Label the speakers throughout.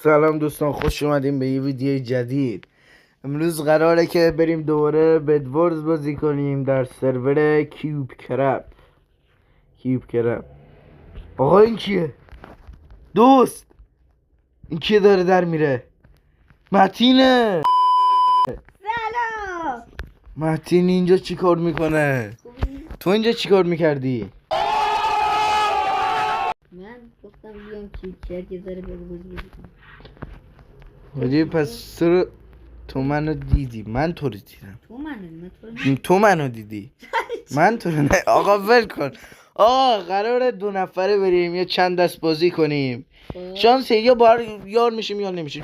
Speaker 1: سلام دوستان، خوش اومدیم به یه ویدیو جدید. امروز قراره که بریم دوباره بدورز بازی کنیم در سرور کیوب کرپ. آقا این کیه؟ دوست این کیه داره در میره؟ متینه.
Speaker 2: سلام.
Speaker 1: متین اینجا چی کار میکنه؟ تو اینجا چی کار میکردی؟
Speaker 2: من گفتم بیام کیوب یه ذره بازی کنم.
Speaker 1: ولی پس تو منو دیدی، من تو رو دیدم. تو منو دیدی، من تو رو نه. آقا ول کن. آقا قراره 2 نفره بریم یا چند دست بازی کنیم. شانس یا بار یار میشیم یا نمیشیم،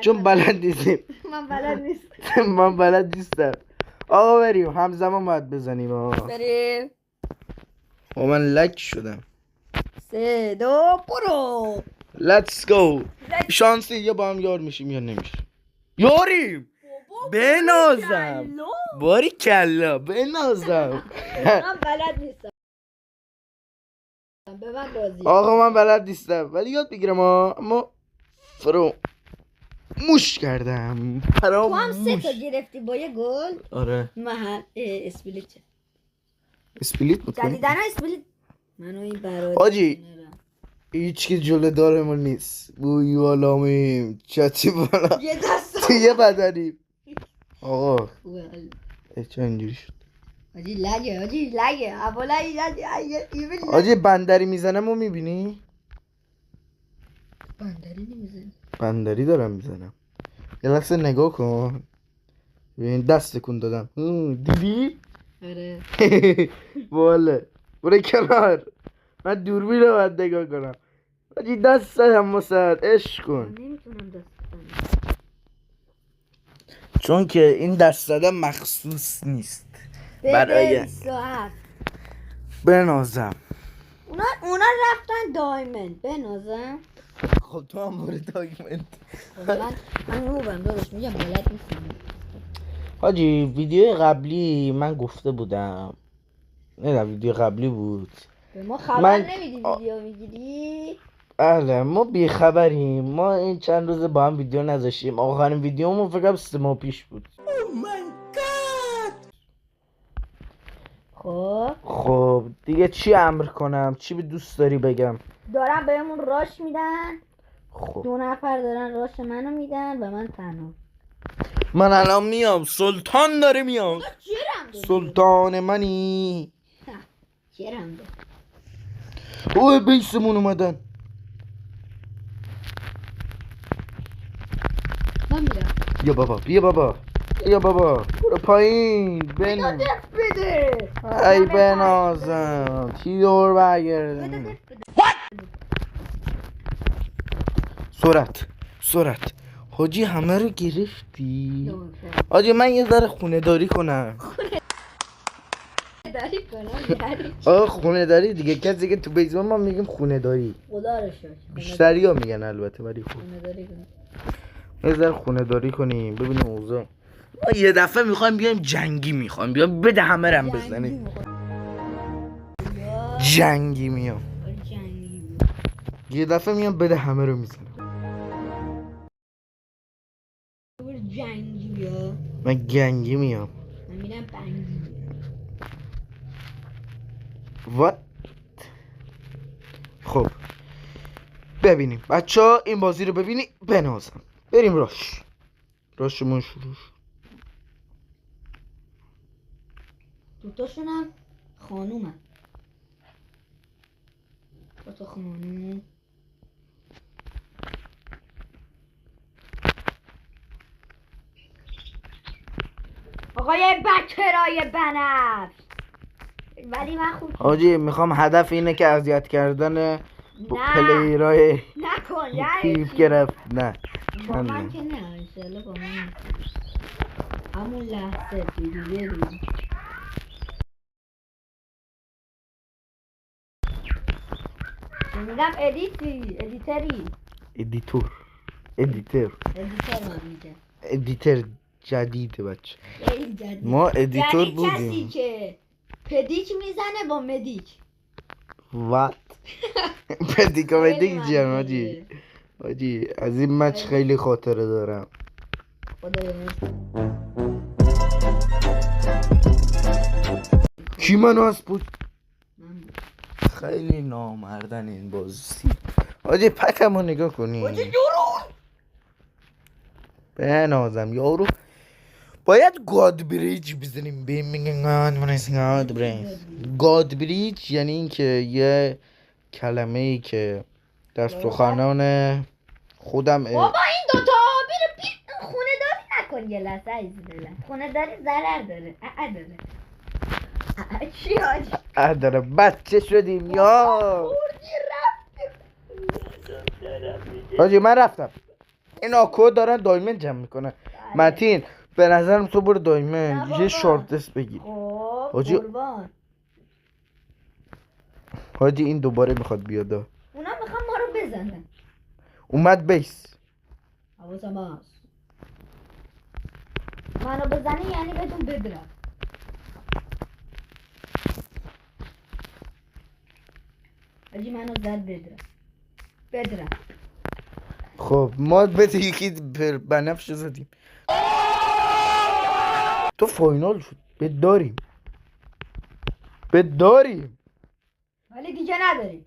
Speaker 1: چون بلد نیستیم. من بلد نیستم. آقا بریم همزمان باید بزنیم. آقا
Speaker 2: بریم.
Speaker 1: من لک شدم.
Speaker 2: 3 2 برو.
Speaker 1: Let's go. شانسی یا با هم یار میشیم یا نمیشیم. یاریم. بنازم. باری کلا بنازم.
Speaker 2: من بلد نیستم. به من بازی.
Speaker 1: آقا من بلد نیستم ولی یاد بگیرم. اما موش کردم.
Speaker 2: تو هم 3 تا گرفتی با یه گل.
Speaker 1: آره.
Speaker 2: من اسپلیت
Speaker 1: میکنی؟
Speaker 2: جدیدن اسپلیت. منو این برادر
Speaker 1: آجی هیچ که جلو دارمون نیست. بوی والامیم چاچی بالا
Speaker 2: یه دست
Speaker 1: توی بدنیم. آقا چه اینجوری شد؟
Speaker 2: آجی لگه
Speaker 1: آجی بندری میزنم و میبینی؟
Speaker 2: بندری نمیزنی؟
Speaker 1: بندری دارم میزنم. یه لحظه نگاه کن ببین دست کن دادم. دیدی؟
Speaker 2: آره.
Speaker 1: واله برو کنار. من دوربین رو باید نگاه کنم. آجی دست هم واسد عشق کن.
Speaker 2: نمیتونم دست بزنم
Speaker 1: چون که این دست زدن مخصوص نیست برای بنازم.
Speaker 2: اونا رفتن دایمند بنازم.
Speaker 1: خب تو هم برو دایمند.
Speaker 2: من نوبم داداش میگم بلد نیستم.
Speaker 1: حاجی ویدیو قبلی من گفته بودم، نه ویدیو قبلی بود.
Speaker 2: به ما خبر نمیدی ویدیو میگیری؟
Speaker 1: بله ما بیخبریم. ما این چند روز با هم ویدیو نذاشتیم. آخرین ویدیومون فکر کنم 3 ماه پیش بود. خب دیگه چی امر کنم؟ چی به دوست داری بگم؟
Speaker 2: دارن بهمون راش میدن.
Speaker 1: خب
Speaker 2: 2 نفر دارن راش منو میدن و من تنها.
Speaker 1: من الان میام. سلطان داره میاد. سلطان منی.
Speaker 2: چرم
Speaker 1: اوه بیسمون اومدن.
Speaker 2: من میرم.
Speaker 1: بیا بابا برو پایین.
Speaker 2: بده
Speaker 1: ای بنازم تیدور برگردن. سرعت حاجی همه رو گرفتی. حاجی من یه ذره خونه داری کنم. خونه داری دیگه. کسی که تو بیزمان ما میگیم خونه داری.
Speaker 2: خدا رو شکر
Speaker 1: بیشتری ها میگن البته ولی خب
Speaker 2: خونه داری کنم.
Speaker 1: یه ذره خونه داری کنیم ببینیم اوضاع. ما یه دفعه میخوایم بیایم جنگی. میخوایم بیایم بده همه رم بزنیم. جنگی میام. یه دفعه میام بده همه رو میزنم.
Speaker 2: جنگی بیا.
Speaker 1: من گنگی میام.
Speaker 2: من میرم بنگی.
Speaker 1: What؟ خب ببینیم بچه ها این بازی رو ببینی بنازم. بریم راشمون شروع شد.
Speaker 2: دوتاشونم خانومم. 2 تا خانوم. آقای بکرای بنفش. ولی من خوب
Speaker 1: حاجی میخوام هدف اینه که اذیت کردن پلیرای
Speaker 2: نکن
Speaker 1: کیوب گرفت. نه
Speaker 2: با من که نه. انشالله با من همون لحظه دیگه میگم
Speaker 1: ادیتر جدیده بچه. ما ادیتور بودیم.
Speaker 2: کسی که پدیک میزنه با مدیک.
Speaker 1: وات؟ پدیک و مدیک جیان حاجی. حاجی از این مچ خیلی خاطره دارم.
Speaker 2: خدایا
Speaker 1: کی منو از بود؟
Speaker 2: من بود.
Speaker 1: خیلی نامردن این بازی. حاجی پکمو نگاه کنی.
Speaker 2: حاجی یارو
Speaker 1: بنازم یارو باید گاد بریج بزنیم. بهم میگن گاد بریج. گاد بریج یعنی اینکه یه کلمه ای که در سخنان خودم
Speaker 2: بابا این دوتا آبی رو بی خونه داری نکن یه لحظه عزیز دلم. خونه داری ضرر داره داره چی حاجی؟
Speaker 1: داره بچه شدیم یا حاجی من رفتم. این آکو دارن دایمن جمع میکنن. متین به نظرم تو برو دایمن یه شارت دست بگیر. حاجی
Speaker 2: قربان
Speaker 1: حاجی این دوباره میخواد بیاد.
Speaker 2: اونا میخوان ما رو بزنن.
Speaker 1: اومد بیس.
Speaker 2: حواسم هست منو بزنی یعنی بهتون بدرم. حاجی منو زد بدرم.
Speaker 1: خب ما به یکی بنفش زدیم. تو فاینال شد بداریم
Speaker 2: ولی دیگه نداریم.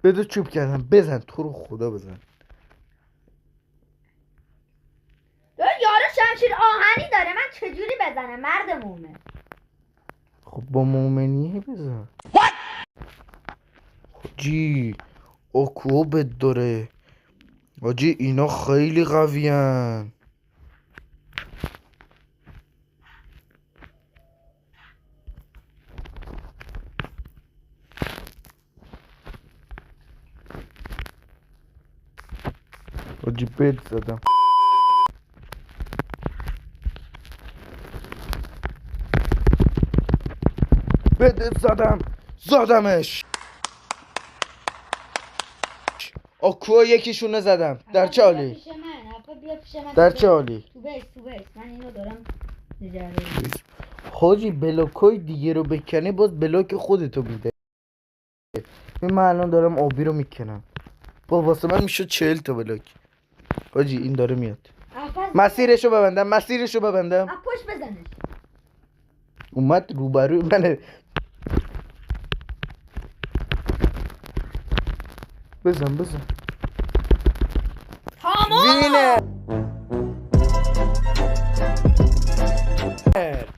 Speaker 1: بدو چوب کردم. بزن تو رو خدا بزن.
Speaker 2: یارو شمشیر آهنی داره من چجوری بزنم مرد مومن؟
Speaker 1: خب با مومنیه بزن. حاجی آکو بداره. حاجی اینا خیلی قویان. حاجی بد زدم. بد زدمش. آکو یکیشونو زدم. در چه حالی؟ در چه حالی؟
Speaker 2: تو بیس من اینو دارم نجاره.
Speaker 1: حاجی بلوکای دیگه رو بکنه باز بلوک خودتو میده. من الان دارم آبی رو میکنم. با واسه من میشه 40 تا بلوک. حاجی این داره میاد. مسیرشو ببندم.
Speaker 2: پشت بزنش.
Speaker 1: اومد روبروی منه. بزن وینه.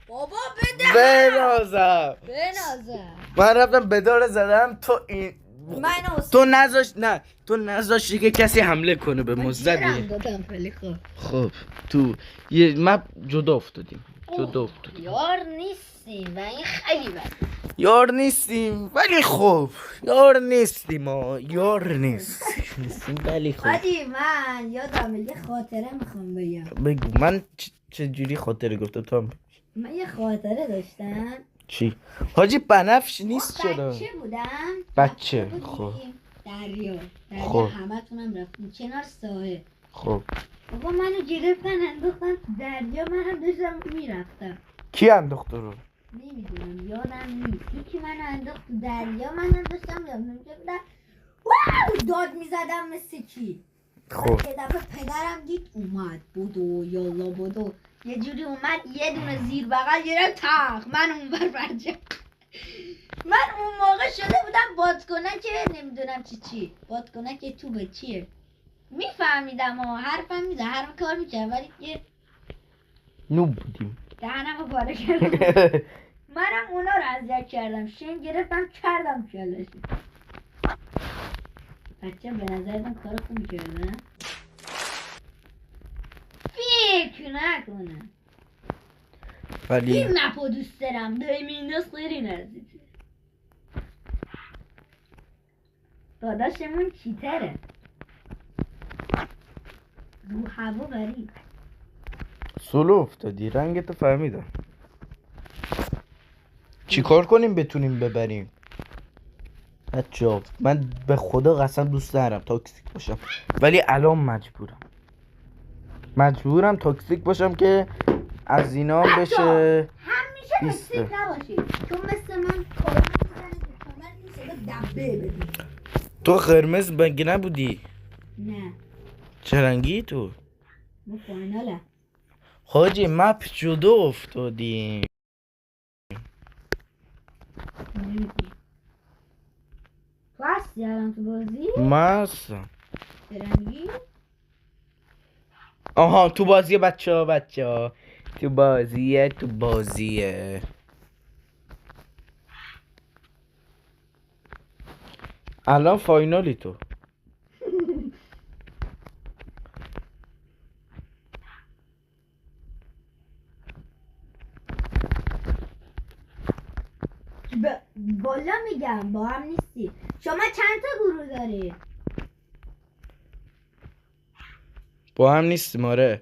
Speaker 2: بابا بده.
Speaker 1: بنازم. من رفتم بدار زدم تو نذاشتی که کسی حمله کنه به ما. زدی. خب تو یه مپ جدا افتادیم.
Speaker 2: یار نیستیم و این خیلی بد.
Speaker 1: یار نیستیم ولی خب یار نیستیم ولی خب.
Speaker 2: حاجی من یادم یه خاطره میخوام بگم.
Speaker 1: بگو. من چه جوری خاطره گفتم تو هم؟
Speaker 2: من یه خاطره داشتم.
Speaker 1: چی؟ حاجی بنفش نیست چرا؟
Speaker 2: بچه بودم.
Speaker 1: بچه خب
Speaker 2: دریا
Speaker 1: خب.
Speaker 2: همه تونم رفتیم کنار ساحل.
Speaker 1: خب
Speaker 2: بابا منو گرفتن انداختن تو دریا. منم داشتم میرفتم.
Speaker 1: کی انداخت رو؟
Speaker 2: نمیدونم یادم نیست. یکی منو انداخت تو دریا. منم داشتم میرفتم. واو داد میزدم مثل کی.
Speaker 1: خب
Speaker 2: یه دفعه پدرم دید اومد. بودو یالا بودو. یه جوری اومد یه دونه زیر بغل گرفت تاخ من اون بر برجم. من اون موقع شده بودم بادکنک نمیدونم چی بادکنک تو به چیه میفهمیدم و حرفم میزه هر کار میکنم ولی یه
Speaker 1: نوب بودیم.
Speaker 2: دهنم رو پاره کردم. منم اونا رو اذیت کردم. شین گرفتم کردم کلش. بچه به نظرتون کار خوبی کردم؟ فکر نکنم.
Speaker 1: ولی
Speaker 2: این مپو دوست دارم. دایم این دست خیلی نزدیکه. داداشمون چیتره. رو هوا غریب.
Speaker 1: سولو افتادی. رنگتو فهمیدم. چی کار کنیم بتونیم ببریم؟ بچه‌ها من به خدا قسم دوست دارم تاکسیک باشم ولی الان مجبورم تاکسیک باشم که از اینا بشه.
Speaker 2: همیشه تاکسیک نباشید چون مثل من کار میزنه که کامل این صدا دبه بدید.
Speaker 1: تو قرمز بگی نبودی؟
Speaker 2: نه
Speaker 1: چه رنگی تو؟
Speaker 2: ما فایناله.
Speaker 1: حاجی مپ جدا افتادیم.
Speaker 2: تو هستی الان تو بازی؟
Speaker 1: من هستم.
Speaker 2: چه رنگی؟
Speaker 1: آها تو بازی بچه ها تو بازیه الان فاینالی تو.
Speaker 2: بالا میگم با هم نیستی. شما چند تا گروه داری؟
Speaker 1: با هم نیستیم آره.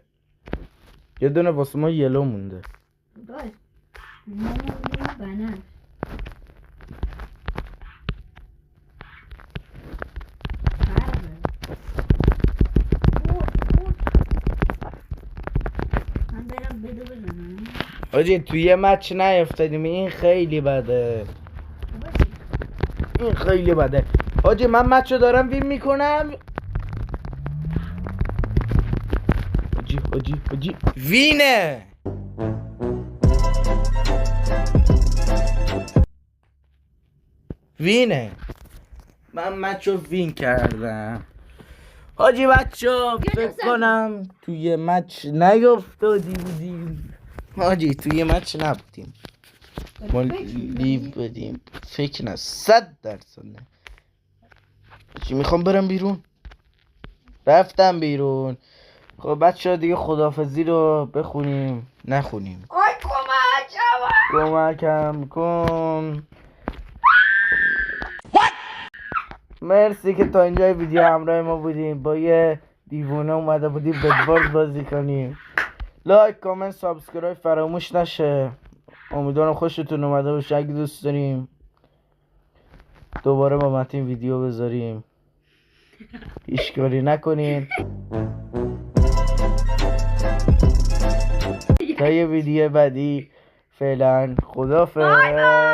Speaker 1: یه دونه واسه ما یلو مونده.
Speaker 2: باش ما موندیم بنفش. من برم بدو بزنم.
Speaker 1: حاجی توی یه مچ نیفتادیم. این خیلی بده. حاجی من مچ رو دارم وین میکنم. حاجی وینه. من مچ رو وین کردم. حاجی بچه فکر کنم توی مچ نیفتادیم. حاجی توی مچ نبودیم. ما لیو بدیم. فکر نه 100% نه. چی میخوام برم بیرون. رفتم بیرون. خب بچه ها دیگه خداحافظی رو بخونیم نخونیم.
Speaker 2: آی
Speaker 1: کمکم کن. مرسی که تا اینجای ویدیو همراه ما بودیم. با یه دیوونه اومده بودیم بدوارد بازی کنیم. لایک کامنت سابسکرایب فراموش نشه. امیدوارم خوشتون اومده باشه. اگه دوست داریم دوباره با متین ویدیو بذاریم هیچ کاری نکنین. تا یه ویدیو بعدی فعلا خداحافظ.